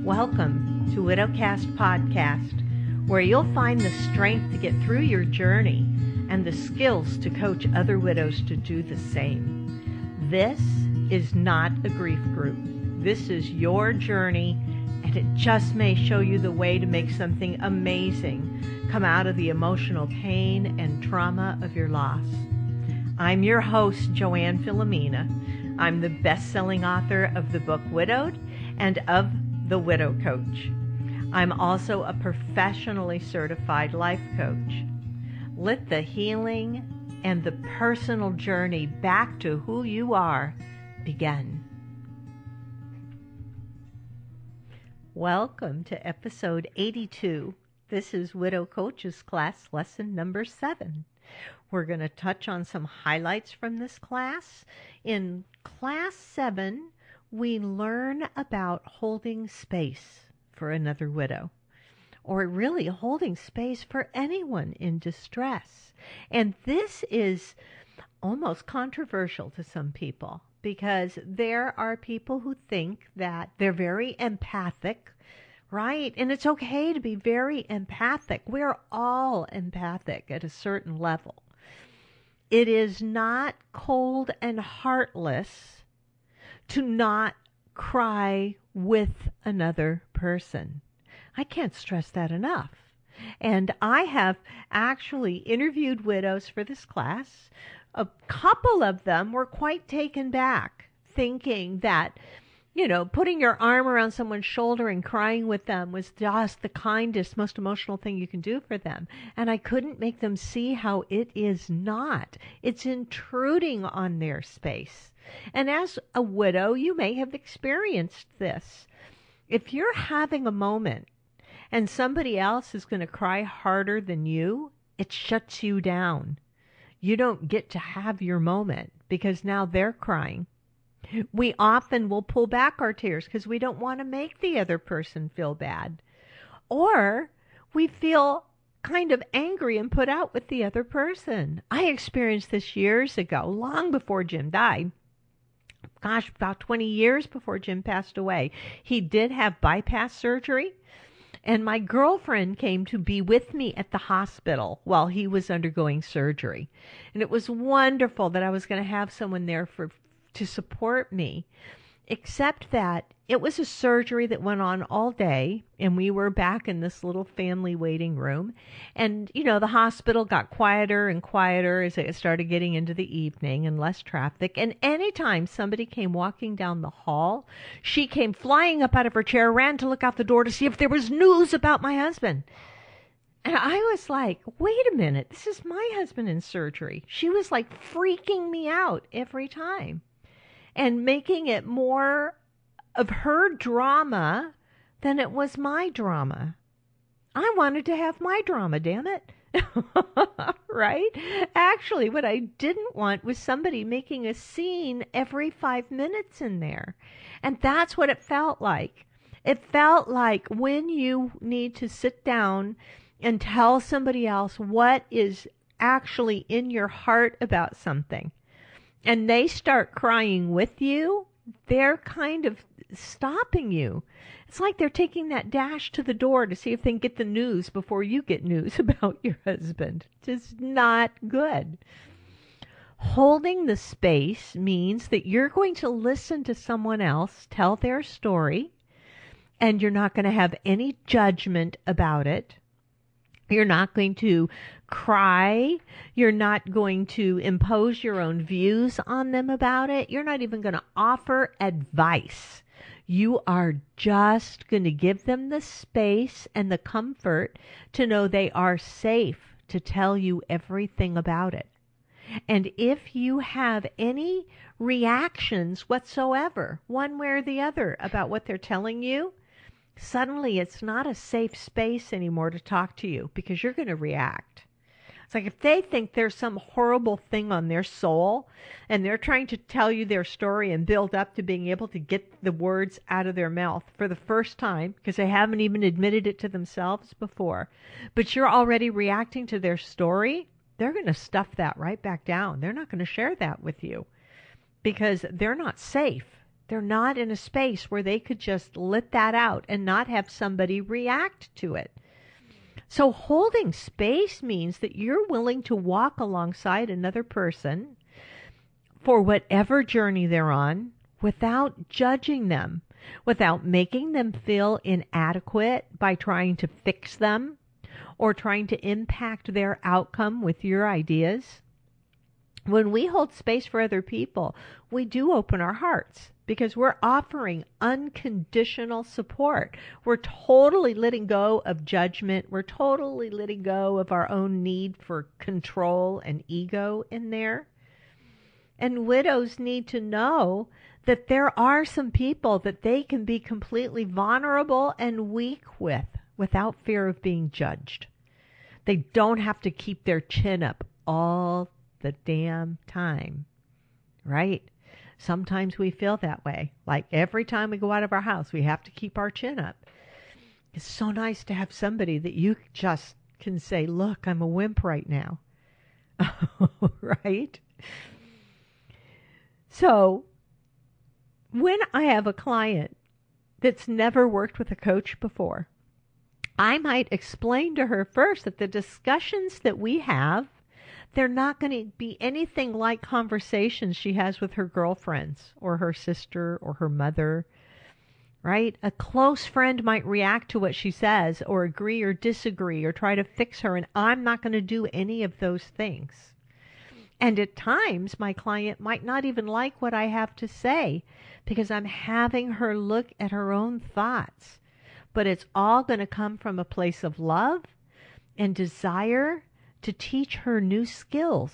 Welcome to Widowcast Podcast, where you'll find the strength to get through your journey and the skills to coach other widows to do the same. This is not a grief group. This is your journey, and it just may show you the way to make something amazing come out of the emotional pain and trauma of your loss. I'm your host, Joanne Filomena. I'm the best-selling author of the book Widowed and of The Widow Coach. I'm also a professionally certified life coach. Let the healing and the personal journey back to who you are begin. Welcome to episode 82. This is Widow Coach's class lesson number 7. We're going to touch on some highlights from this class. In class 7, we learn about holding space for another widow, or really holding space for anyone in distress. And this is almost controversial to some people because there are people who think that they're very empathic, right? And it's okay to be very empathic. We're all empathic at a certain level. It is not cold and heartless to not cry with another person. I can't stress that enough. And I have actually interviewed widows for this class. A couple of them were quite taken back, thinking that, putting your arm around someone's shoulder and crying with them was just the kindest, most emotional thing you can do for them. And I couldn't make them see how it is not. It's intruding on their space. And as a widow, you may have experienced this. If you're having a moment and somebody else is going to cry harder than you, it shuts you down. You don't get to have your moment because now they're crying. We often will pull back our tears because we don't want to make the other person feel bad. Or we feel kind of angry and put out with the other person. I experienced this years ago, long before Jim died. Gosh, about 20 years before Jim passed away. He did have bypass surgery, and my girlfriend came to be with me at the hospital while he was undergoing surgery. And it was wonderful that I was going to have someone there to support me, except that it was a surgery that went on all day, and we were back in this little family waiting room. And, the hospital got quieter and quieter as it started getting into the evening and less traffic. And anytime somebody came walking down the hall, she came flying up out of her chair, ran to look out the door to see if there was news about my husband. And I was like, wait a minute, this is my husband in surgery. She was like freaking me out every time and making it more of her drama than it was my drama. I wanted to have my drama, damn it. Right? Actually, what I didn't want was somebody making a scene every 5 minutes in there. And that's what it felt like. It felt like when you need to sit down and tell somebody else what is actually in your heart about something, and they start crying with you, they're kind of stopping you. It's like they're taking that dash to the door to see if they can get the news before you get news about your husband. Just not good. Holding the space means that you're going to listen to someone else tell their story, and you're not going to have any judgment about it. You're not going to cry. You're not going to impose your own views on them about it. You're not even going to offer advice. You are just going to give them the space and the comfort to know they are safe to tell you everything about it. And if you have any reactions whatsoever, one way or the other, about what they're telling you, suddenly it's not a safe space anymore to talk to you because you're going to react. It's like if they think there's some horrible thing on their soul and they're trying to tell you their story and build up to being able to get the words out of their mouth for the first time because they haven't even admitted it to themselves before, but you're already reacting to their story, they're going to stuff that right back down. They're not going to share that with you because they're not safe They're not in a space where they could just let that out and not have somebody react to it. So holding space means that you're willing to walk alongside another person for whatever journey they're on without judging them, without making them feel inadequate by trying to fix them or trying to impact their outcome with your ideas. When we hold space for other people, we do open our hearts because we're offering unconditional support. We're totally letting go of judgment. We're totally letting go of our own need for control and ego in there. And widows need to know that there are some people that they can be completely vulnerable and weak with without fear of being judged. They don't have to keep their chin up all the damn time, right? Sometimes we feel that way. Like every time we go out of our house, we have to keep our chin up. It's so nice to have somebody that you just can say, look, I'm a wimp right now. Right? So when I have a client that's never worked with a coach before, I might explain to her first that the discussions that we have, they're not going to be anything like conversations she has with her girlfriends or her sister or her mother, right? A close friend might react to what she says or agree or disagree or try to fix her, and I'm not going to do any of those things. And at times, my client might not even like what I have to say because I'm having her look at her own thoughts. But it's all going to come from a place of love and desire to teach her new skills.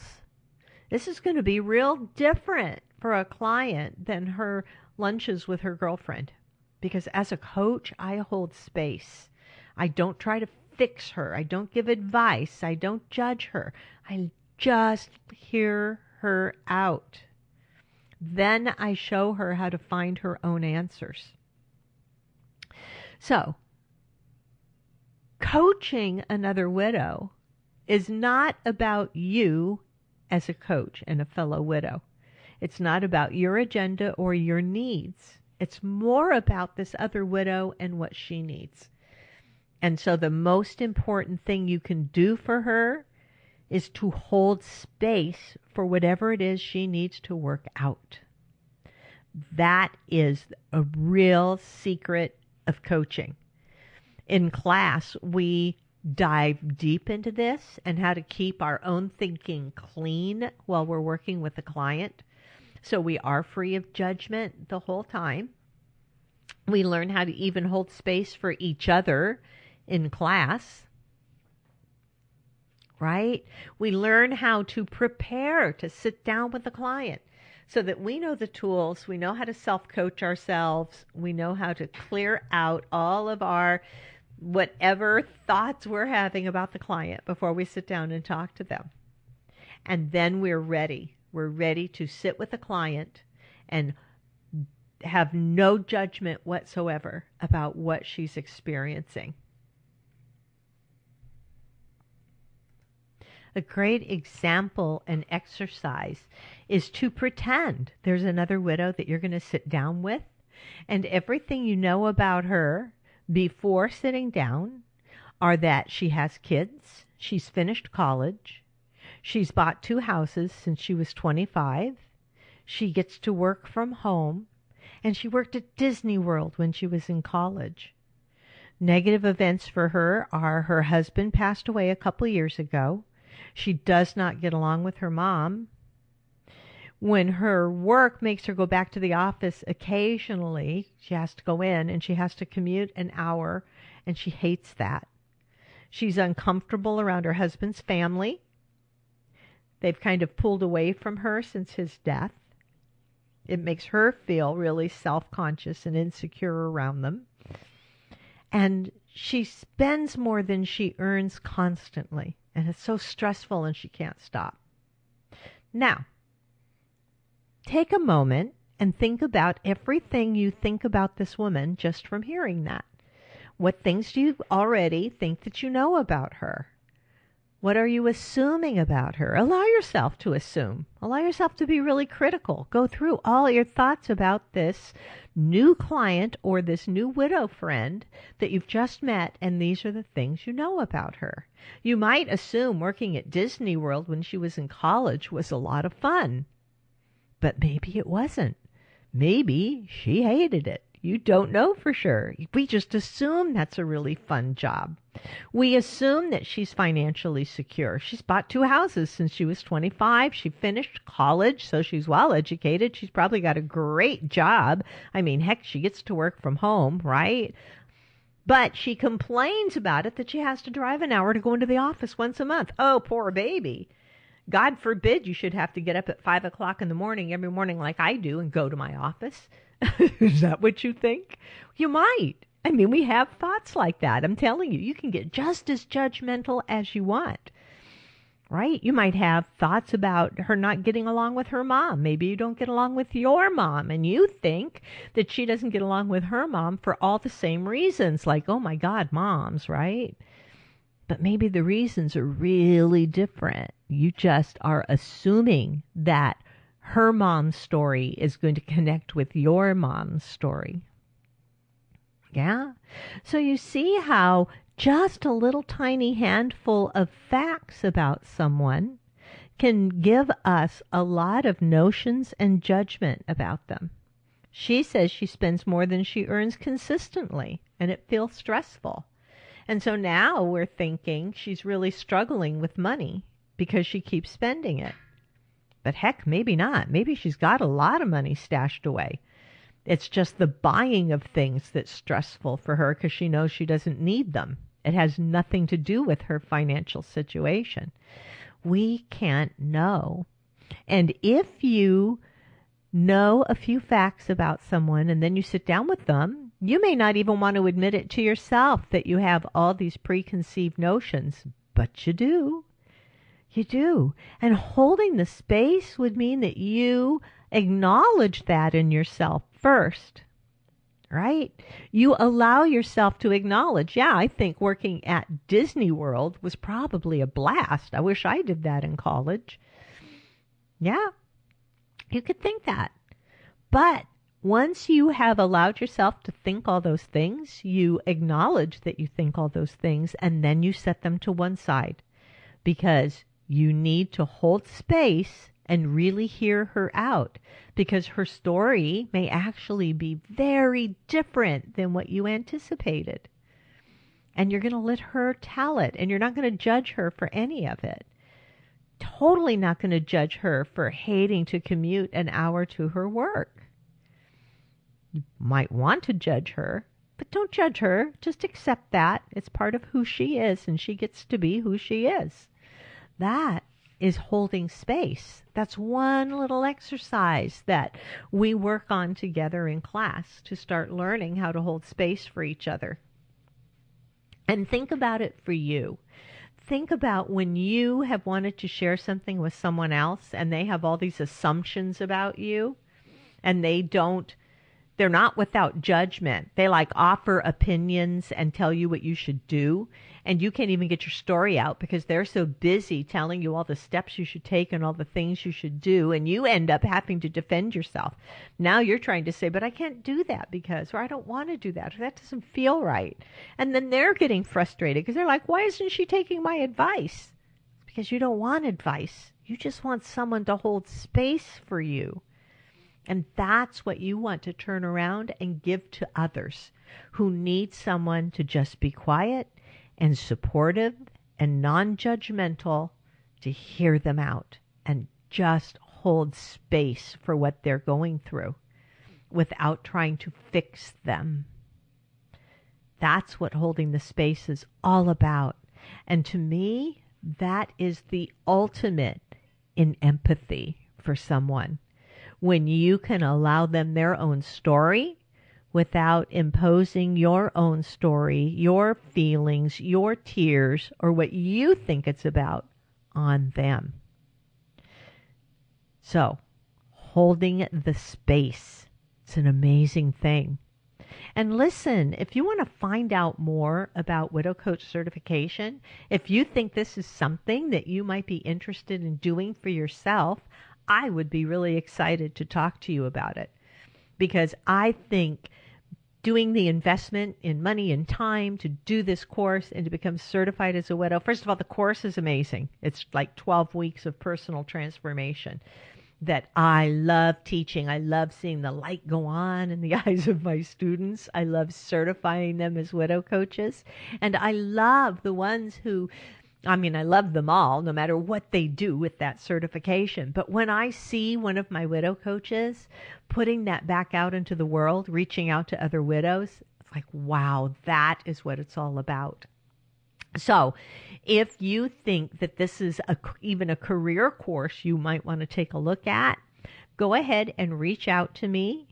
This is going to be real different for a client than her lunches with her girlfriend. Because as a coach, I hold space. I don't try to fix her. I don't give advice. I don't judge her. I just hear her out. Then I show her how to find her own answers. So, coaching another widow is not about you as a coach and a fellow widow. It's not about your agenda or your needs. It's more about this other widow and what she needs. And so the most important thing you can do for her is to hold space for whatever it is she needs to work out. That is a real secret of coaching. In class, we dive deep into this and how to keep our own thinking clean while we're working with the client. So we are free of judgment the whole time. We learn how to even hold space for each other in class, right? We learn how to prepare to sit down with the client so that we know the tools, we know how to self-coach ourselves, we know how to clear out all of our whatever thoughts we're having about the client before we sit down and talk to them. And then we're ready. We're ready to sit with the client and have no judgment whatsoever about what she's experiencing. A great example and exercise is to pretend there's another widow that you're going to sit down with, and everything you know about her before sitting down are that she has kids, she's finished college, she's bought 2 houses since she was 25, she gets to work from home, and she worked at Disney World when she was in college. Negative events for her are her husband passed away a couple years ago. She does not get along with her mom. When her work makes her go back to the office occasionally, she has to go in and she has to commute an hour, and she hates that. She's uncomfortable around her husband's family. They've kind of pulled away from her since his death. It makes her feel really self-conscious and insecure around them. And she spends more than she earns constantly. And it's so stressful and she can't stop. Now, take a moment and think about everything you think about this woman just from hearing that. What things do you already think that you know about her? What are you assuming about her? Allow yourself to assume. Allow yourself to be really critical. Go through all your thoughts about this new client or this new widow friend that you've just met, and these are the things you know about her. You might assume working at Disney World when she was in college was a lot of fun, but maybe it wasn't. Maybe she hated it. You don't know for sure. We just assume that's a really fun job. We assume that she's financially secure. She's bought 2 houses since she was 25. She finished college, so she's well educated. She's probably got a great job. I mean, heck, she gets to work from home, right? But she complains about it that she has to drive an hour to go into the office once a month. Oh, poor baby. God forbid you should have to get up at 5 o'clock in the morning every morning like I do and go to my office. Is that what you think? You might. I mean, we have thoughts like that. I'm telling you, you can get just as judgmental as you want, right? You might have thoughts about her not getting along with her mom. Maybe you don't get along with your mom, and you think that she doesn't get along with her mom for all the same reasons, like, oh my God, moms, right? But maybe the reasons are really different. You just are assuming that her mom's story is going to connect with your mom's story. Yeah? So you see how just a little tiny handful of facts about someone can give us a lot of notions and judgment about them. She says she spends more than she earns consistently, and it feels stressful. And so now we're thinking she's really struggling with money because she keeps spending it. But heck, maybe not. Maybe she's got a lot of money stashed away. It's just the buying of things that's stressful for her because she knows she doesn't need them. It has nothing to do with her financial situation. We can't know. And if you know a few facts about someone and then you sit down with them, you may not even want to admit it to yourself that you have all these preconceived notions, but you do. You do. And holding the space would mean that you acknowledge that in yourself first, right? You allow yourself to acknowledge, yeah, I think working at Disney World was probably a blast. I wish I did that in college. Yeah, you could think that. But once you have allowed yourself to think all those things, you acknowledge that you think all those things, and then you set them to one side because you need to hold space and really hear her out, because her story may actually be very different than what you anticipated. And you're going to let her tell it, and you're not going to judge her for any of it. Totally not going to judge her for hating to commute an hour to her work. You might want to judge her, but don't judge her. Just accept that. It's part of who she is, and she gets to be who she is. That is holding space. That's one little exercise that we work on together in class to start learning how to hold space for each other. And think about it for you. Think about when you have wanted to share something with someone else and they have all these assumptions about you, and they're not without judgment. They like offer opinions and tell you what you should do, and you can't even get your story out because they're so busy telling you all the steps you should take and all the things you should do, and you end up having to defend yourself. Now you're trying to say, but I can't do that because, or I don't want to do that, or that doesn't feel right. And then they're getting frustrated because they're like, why isn't she taking my advice? It's because you don't want advice. You just want someone to hold space for you. And that's what you want to turn around and give to others who need someone to just be quiet and supportive and non-judgmental, to hear them out and just hold space for what they're going through without trying to fix them. That's what holding the space is all about. And to me, that is the ultimate in empathy for someone. When you can allow them their own story without imposing your own story, your feelings, your tears, or what you think it's about on them. So, holding the space, it's an amazing thing. And listen, if you want to find out more about Widow Coach certification, if you think this is something that you might be interested in doing for yourself, I would be really excited to talk to you about it, because I think doing the investment in money and time to do this course and to become certified as a widow, first of all, the course is amazing. It's like 12 weeks of personal transformation that I love teaching. I love seeing the light go on in the eyes of my students. I love certifying them as widow coaches. And I love the ones who, I love them all, no matter what they do with that certification. But when I see one of my widow coaches putting that back out into the world, reaching out to other widows, it's like, wow, that is what it's all about. So if you think that this is even a career course you might want to take a look at, go ahead and reach out to me.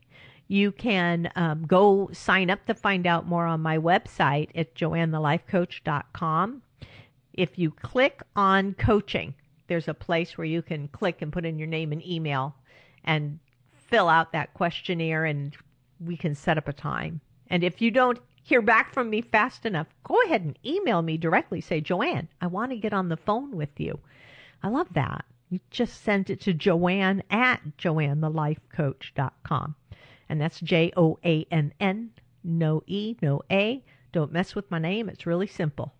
You can go sign up to find out more on my website at joannethelifecoach.com. If you click on coaching, there's a place where you can click and put in your name and email and fill out that questionnaire, and we can set up a time. And if you don't hear back from me fast enough, go ahead and email me directly. Say, Joanne, I want to get on the phone with you. I love that. You just send it to Joanne at joannethelifecoach.com. And that's JOANN, no E, no A. Don't mess with my name. It's really simple.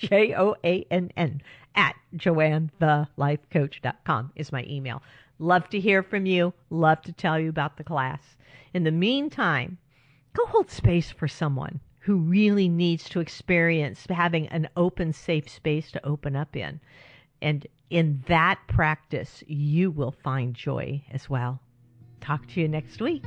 JOANN at joannethelifecoach.com is my email. Love to hear from you. Love to tell you about the class. In the meantime, go hold space for someone who really needs to experience having an open, safe space to open up in. And in that practice, you will find joy as well. Talk to you next week.